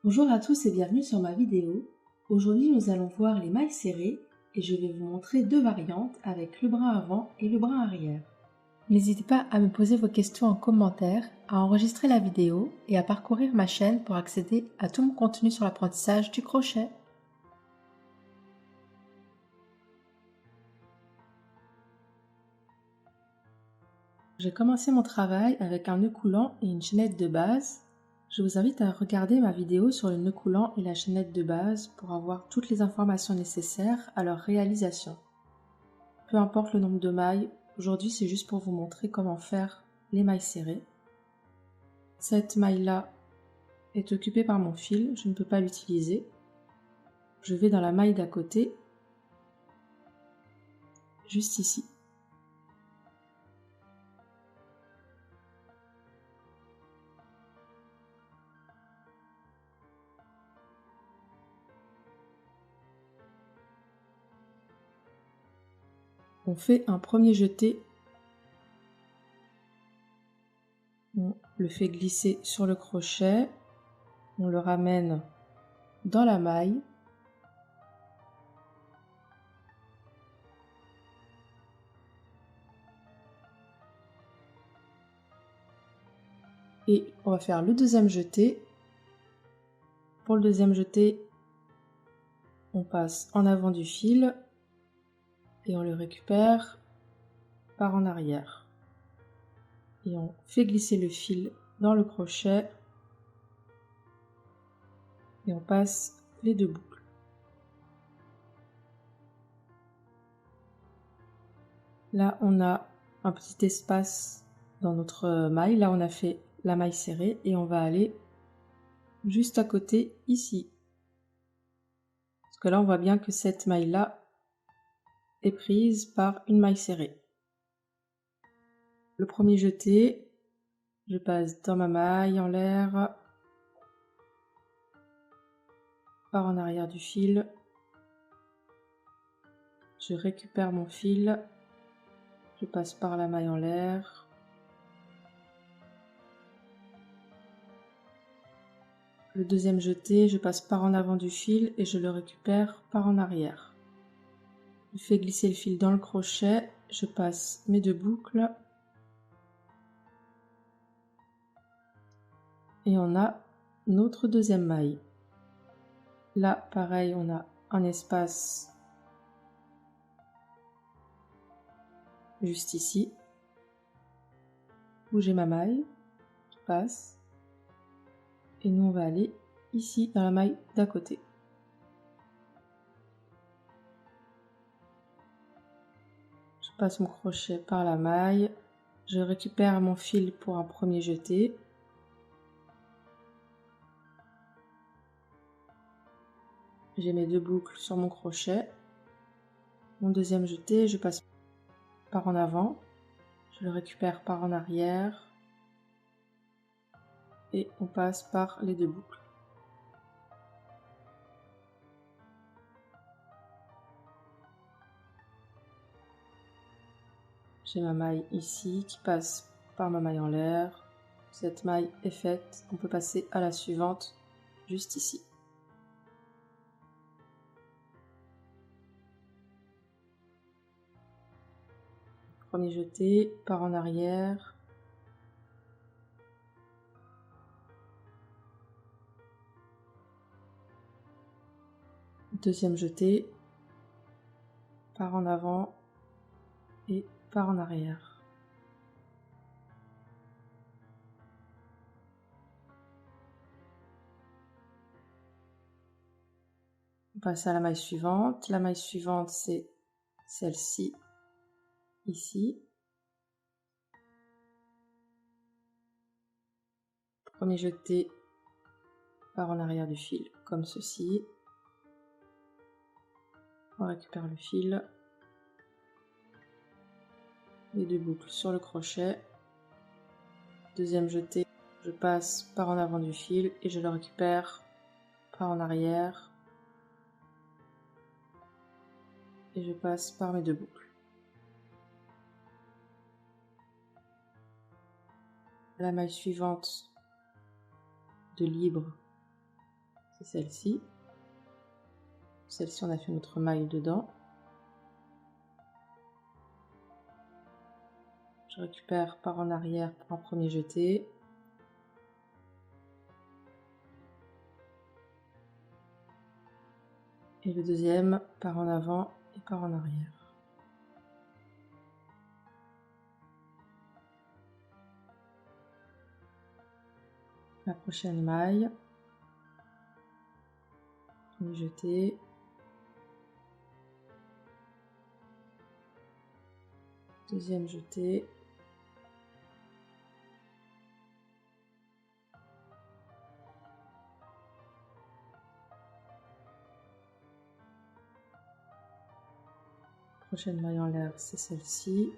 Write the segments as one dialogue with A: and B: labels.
A: Bonjour à tous et bienvenue sur ma vidéo. Aujourd'hui nous allons voir les mailles serrées et je vais vous montrer deux variantes avec le brin avant et le brin arrière. N'hésitez pas à me poser vos questions en commentaire, à enregistrer la vidéo et à parcourir ma chaîne pour accéder à tout mon contenu sur l'apprentissage du crochet. J'ai commencé mon travail avec un nœud coulant et une chaînette de base. Je vous invite à regarder ma vidéo sur le nœud coulant et la chaînette de base pour avoir toutes les informations nécessaires à leur réalisation. Peu importe le nombre de mailles, aujourd'hui c'est juste pour vous montrer comment faire les mailles serrées. Cette maille-là est occupée par mon fil, je ne peux pas l'utiliser. Je vais dans la maille d'à côté, juste ici. On fait un premier jeté, on le fait glisser sur le crochet, on le ramène dans la maille. Et on va faire le deuxième jeté. Pour le deuxième jeté, on passe en avant du fil et on le récupère par en arrière. Et on fait glisser le fil dans le crochet et on passe les deux boucles. Là, on a un petit espace dans notre maille. Là, on a fait la maille serrée et on va aller juste à côté ici. Parce que là, on voit bien que cette maille-là est prise par une maille serrée. Le premier jeté, je passe dans ma maille en l'air, par en arrière du fil, je récupère mon fil, je passe par la maille en l'air, le deuxième jeté, je passe par en avant du fil et je le récupère par en arrière. Je fais glisser le fil dans le crochet, je passe mes deux boucles et on a notre deuxième maille. Là, pareil, on a un espace juste ici où j'ai ma maille qui passe et nous on va aller ici dans la maille d'à côté. Je passe mon crochet par la maille, je récupère mon fil pour un premier jeté. J'ai mes deux boucles sur mon crochet. Mon deuxième jeté, je passe par en avant, je le récupère par en arrière et on passe par les deux boucles. J'ai ma maille ici qui passe par ma maille en l'air. Cette maille est faite, on peut passer à la suivante juste ici. Premier jeté, par en arrière. Deuxième jeté, par en avant et par en arrière. On passe à la maille suivante. La maille suivante, c'est celle-ci, ici. Premier jeté par en arrière du fil, comme ceci. On récupère le fil. Les deux boucles sur le crochet. Deuxième jeté, je passe par en avant du fil et je le récupère par en arrière. Et je passe par mes deux boucles. La maille suivante de libre, c'est celle-ci. Celle-ci, on a fait notre maille dedans. Je récupère par en arrière pour un premier jeté. Et le deuxième par en avant et par en arrière. La prochaine maille. Premier jeté. Deuxième jeté. Prochaine maille en l'air, c'est celle-ci.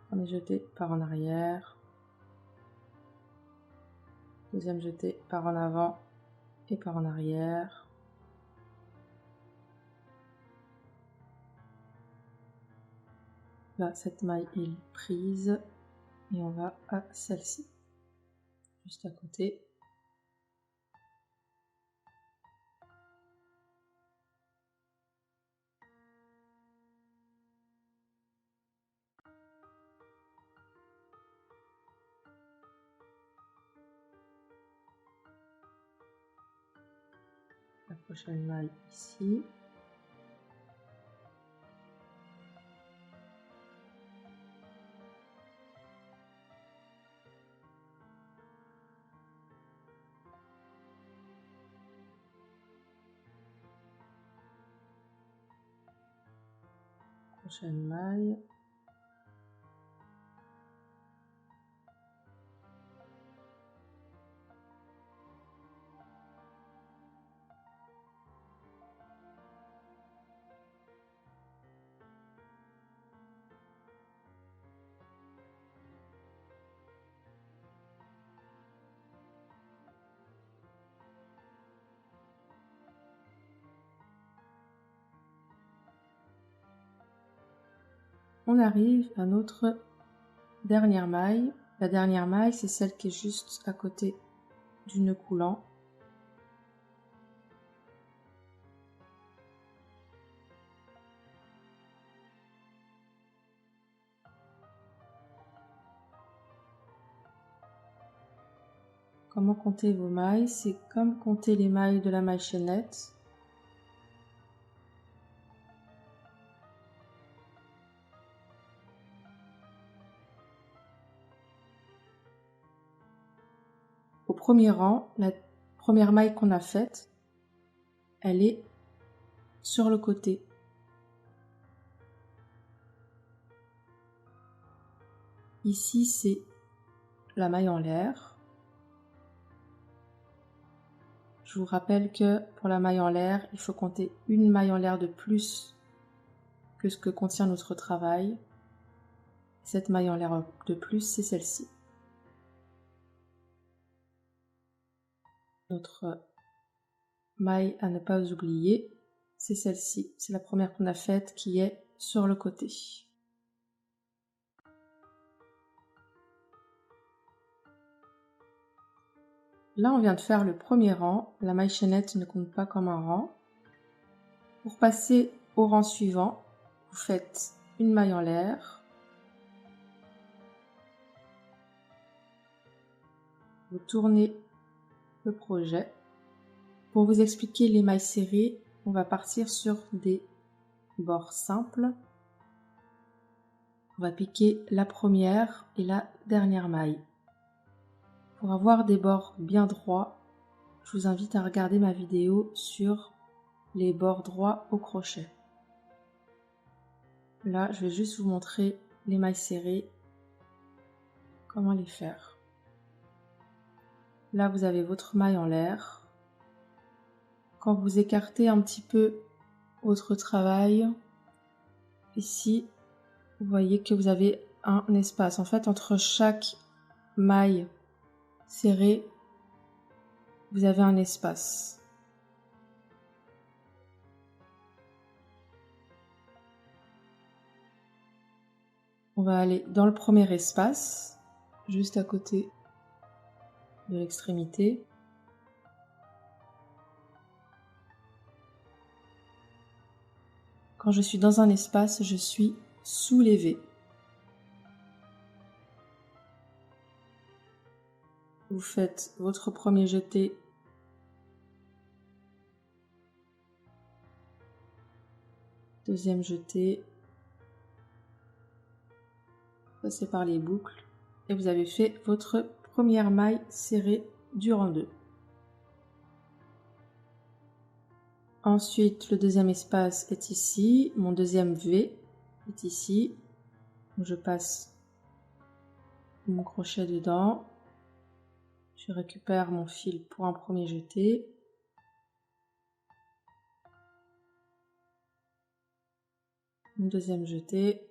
A: Premier jeté par en arrière. Deuxième jeté par en avant et par en arrière. Là, cette maille est prise et on va à celle-ci, juste à côté. La prochaine maille ici. Prochaine maille. On arrive à notre dernière maille. La dernière maille, c'est celle qui est juste à côté du nœud coulant. Comment compter vos mailles? C'est comme compter les mailles de la maille chaînette. Au premier rang, la première maille qu'on a faite, elle est sur le côté. Ici, c'est la maille en l'air. Je vous rappelle que pour la maille en l'air, il faut compter une maille en l'air de plus que ce que contient notre travail. Cette maille en l'air de plus, c'est celle-ci. Notre maille à ne pas oublier, c'est celle-ci. C'est la première qu'on a faite qui est sur le côté. Là, on vient de faire le premier rang. La maille chaînette ne compte pas comme un rang. Pour passer au rang suivant, vous faites une maille en l'air. Vous tournez le projet. Pour vous expliquer les mailles serrées, on va partir sur des bords simples. On va piquer la première et la dernière maille. Pour avoir des bords bien droits, je vous invite à regarder ma vidéo sur les bords droits au crochet. Là, je vais juste vous montrer les mailles serrées, comment les faire. Là, vous avez votre maille en l'air. Quand vous écartez un petit peu votre travail, ici, vous voyez que vous avez un espace. En fait, entre chaque maille serrée, vous avez un espace. On va aller dans le premier espace, juste à côté de l'extrémité. Quand je suis dans un espace, je suis soulevée. Vous faites votre premier jeté. Deuxième jeté. Passez par les boucles. Et vous avez fait votre première maille serrée du rang 2. Ensuite, le deuxième espace est ici. Mon deuxième V est ici. Je passe mon crochet dedans. Je récupère mon fil pour un premier jeté. Mon deuxième jeté.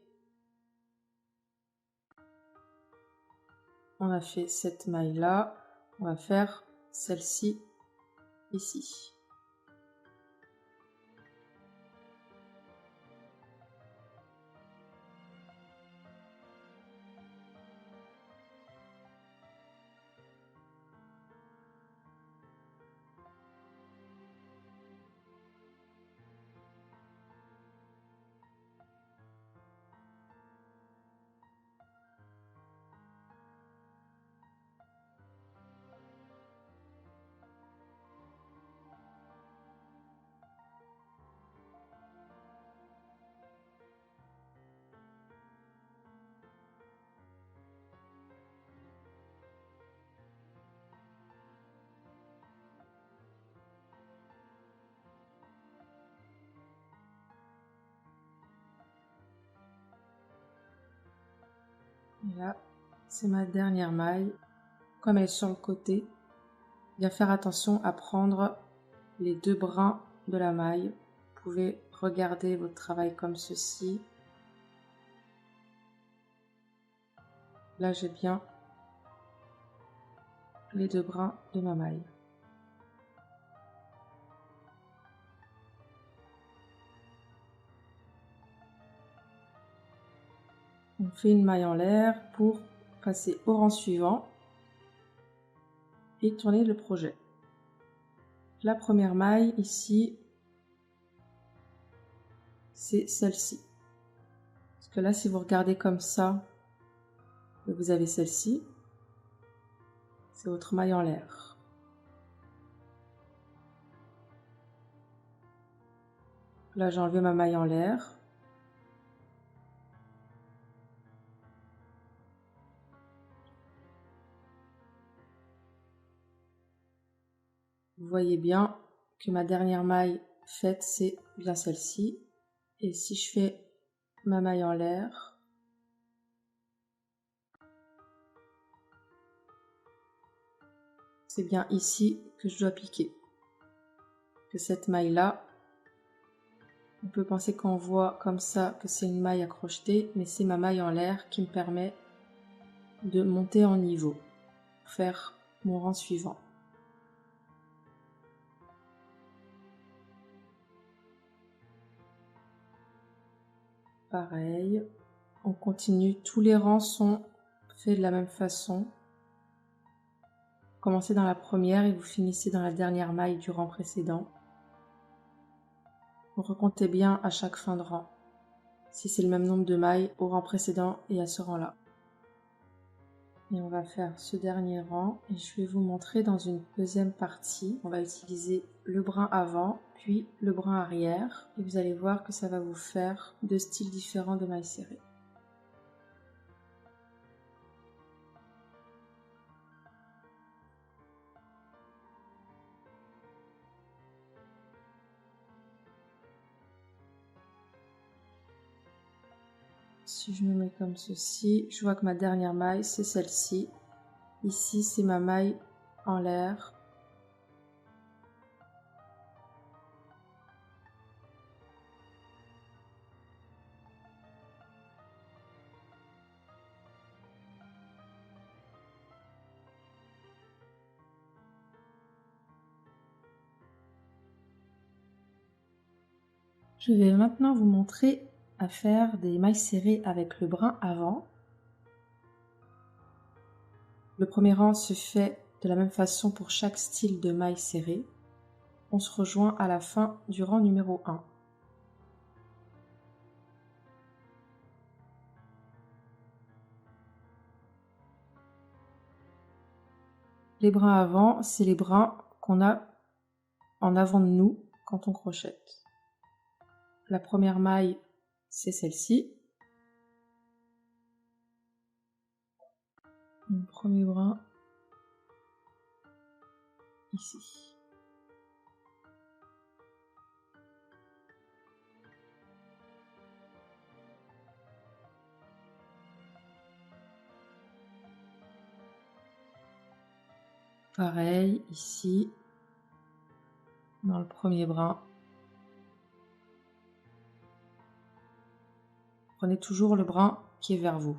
A: On a fait cette maille là. On va faire celle-ci ici. Et là, c'est ma dernière maille. Comme elle est sur le côté, bien faire attention à prendre les deux brins de la maille. Vous pouvez regarder votre travail comme ceci. Là, j'ai bien les deux brins de ma maille. On fait une maille en l'air pour passer au rang suivant et tourner le projet. La première maille ici, c'est celle-ci. Parce que là, si vous regardez comme ça, vous avez celle-ci, c'est votre maille en l'air. Là, j'ai enlevé ma maille en l'air. Vous voyez bien que ma dernière maille faite, c'est bien celle-ci. Et si je fais ma maille en l'air, c'est bien ici que je dois piquer. Que cette maille-là, on peut penser qu'on voit comme ça que c'est une maille à crocheter, mais c'est ma maille en l'air qui me permet de monter en niveau, pour faire mon rang suivant. Pareil, on continue, tous les rangs sont faits de la même façon. Vous commencez dans la première et vous finissez dans la dernière maille du rang précédent. Vous recomptez bien à chaque fin de rang, si c'est le même nombre de mailles au rang précédent et à ce rang-là. Et on va faire ce dernier rang et je vais vous montrer dans une deuxième partie. On va utiliser le brin avant, puis le brin arrière. Et vous allez voir que ça va vous faire deux styles différents de mailles serrées. Si je me mets comme ceci, je vois que ma dernière maille, c'est celle-ci. Ici, c'est ma maille en l'air. Je vais maintenant vous montrer à faire des mailles serrées avec le brin avant. Le premier rang se fait de la même façon pour chaque style de maille serrée. On se rejoint à la fin du rang numéro 1. Les brins avant, c'est les brins qu'on a en avant de nous quand on crochette. La première maille, c'est celle-ci. Mon premier brin ici. Pareil ici, dans le premier brin. Prenez toujours le brin qui est vers vous.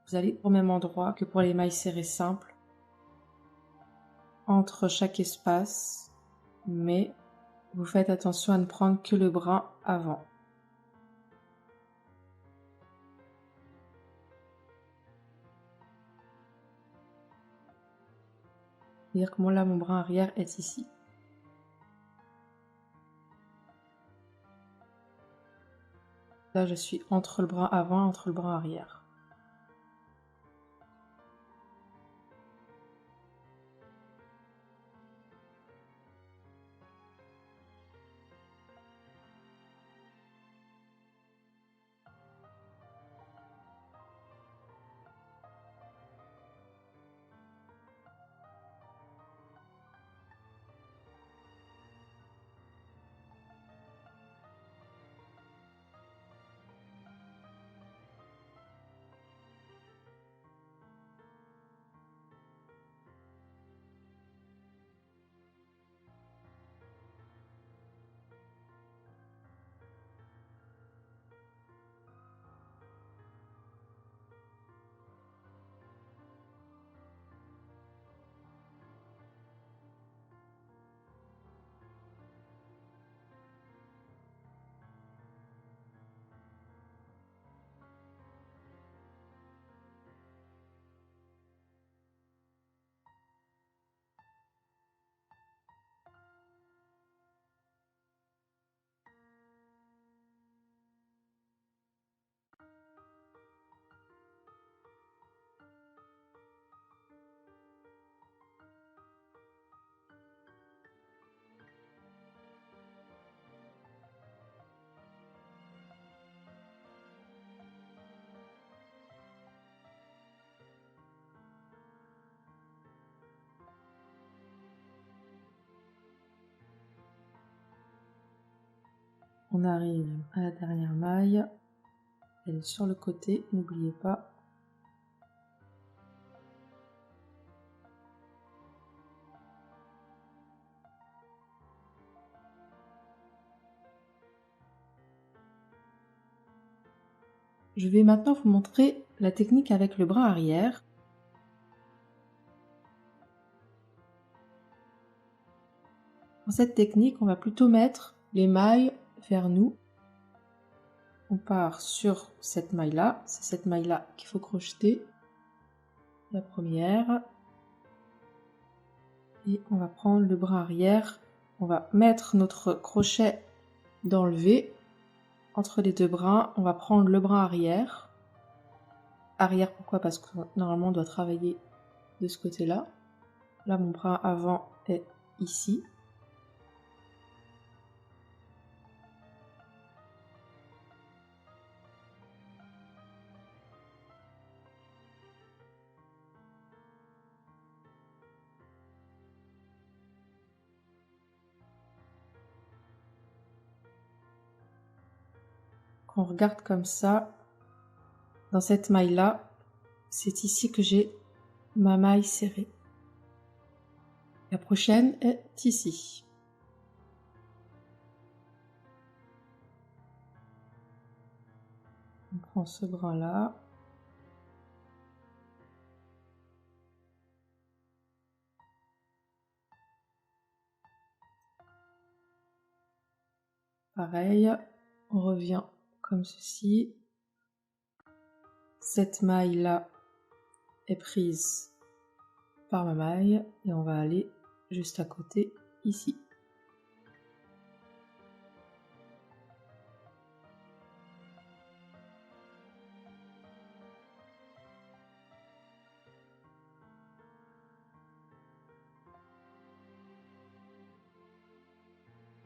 A: Vous allez au même endroit que pour les mailles serrées simples, entre chaque espace, mais vous faites attention à ne prendre que le brin avant. C'est-à-dire que moi là, mon brin arrière est ici. Là, je suis entre le brin avant et entre le brin arrière. On arrive à la dernière maille, elle est sur le côté, n'oubliez pas. Je vais maintenant vous montrer la technique avec le brin arrière. Dans cette technique, on va plutôt mettre les mailles vers nous. On part sur cette maille-là, c'est cette maille-là qu'il faut crocheter. La première. Et on va prendre le brin arrière. On va mettre notre crochet dans le V. Entre les deux brins, on va prendre le brin arrière. Arrière, pourquoi? Parce que normalement, on doit travailler de ce côté-là. Là, mon brin avant est ici. Quand on regarde comme ça, dans cette maille-là, c'est ici que j'ai ma maille serrée. La prochaine est ici. On prend ce brin-là. Pareil, on revient comme ceci. Cette maille là est prise par ma maille et on va aller juste à côté ici.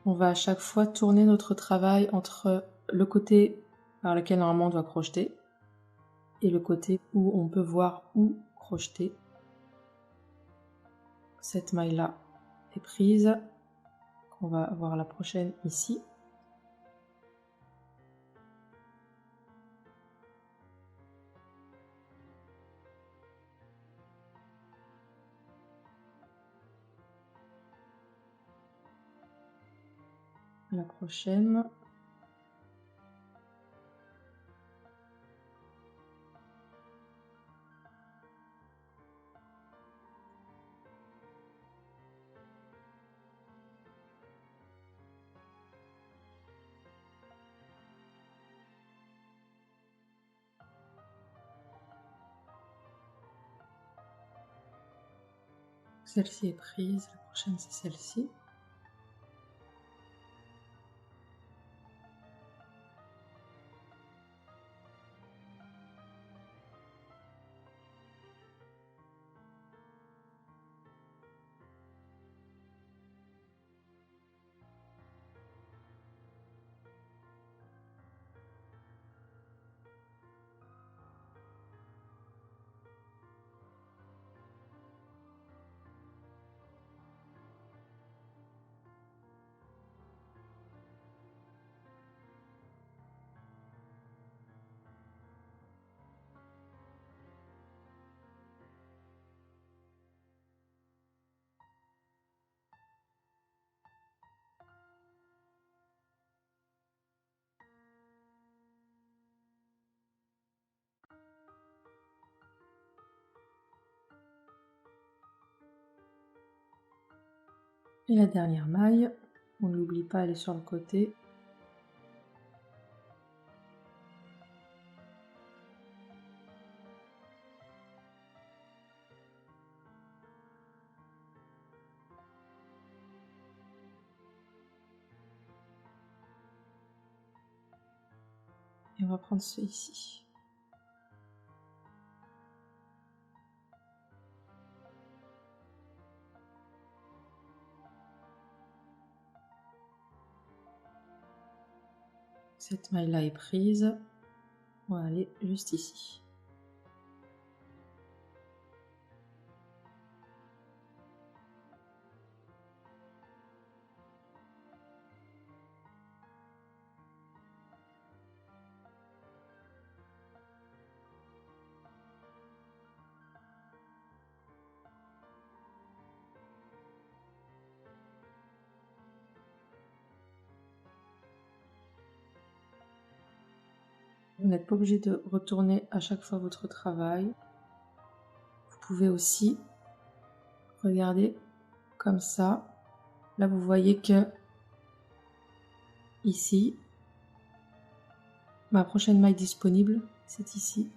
A: On va à chaque fois tourner notre travail entre le côté par lequel normalement on doit crocheter et le côté où on peut voir où crocheter. Cette maille là est prise. On va avoir la prochaine ici. La prochaine. Celle-ci est prise, la prochaine c'est celle-ci. Et la dernière maille, on n'oublie pas, elle est sur le côté. Et on va prendre celui-ci. Cette maille là est prise. On va aller juste ici. Vous n'êtes pas obligé de retourner à chaque fois votre travail. Vous pouvez aussi regarder comme ça. Là, vous voyez que ici, ma prochaine maille disponible, c'est ici.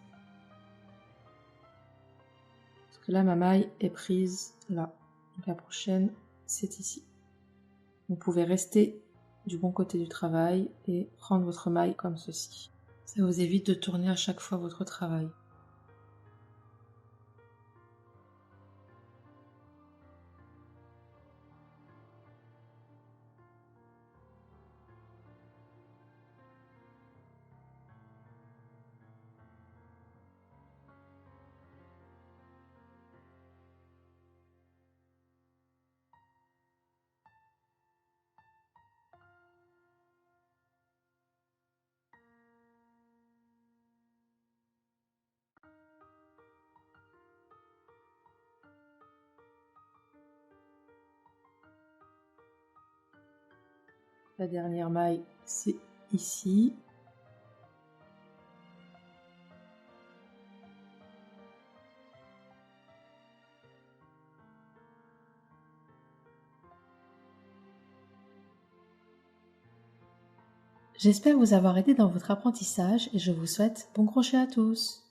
A: Parce que là, ma maille est prise là. Donc la prochaine, c'est ici. Vous pouvez rester du bon côté du travail et prendre votre maille comme ceci. Ça vous évite de tourner à chaque fois votre travail. La dernière maille, c'est ici. J'espère vous avoir aidé dans votre apprentissage et je vous souhaite bon crochet à tous.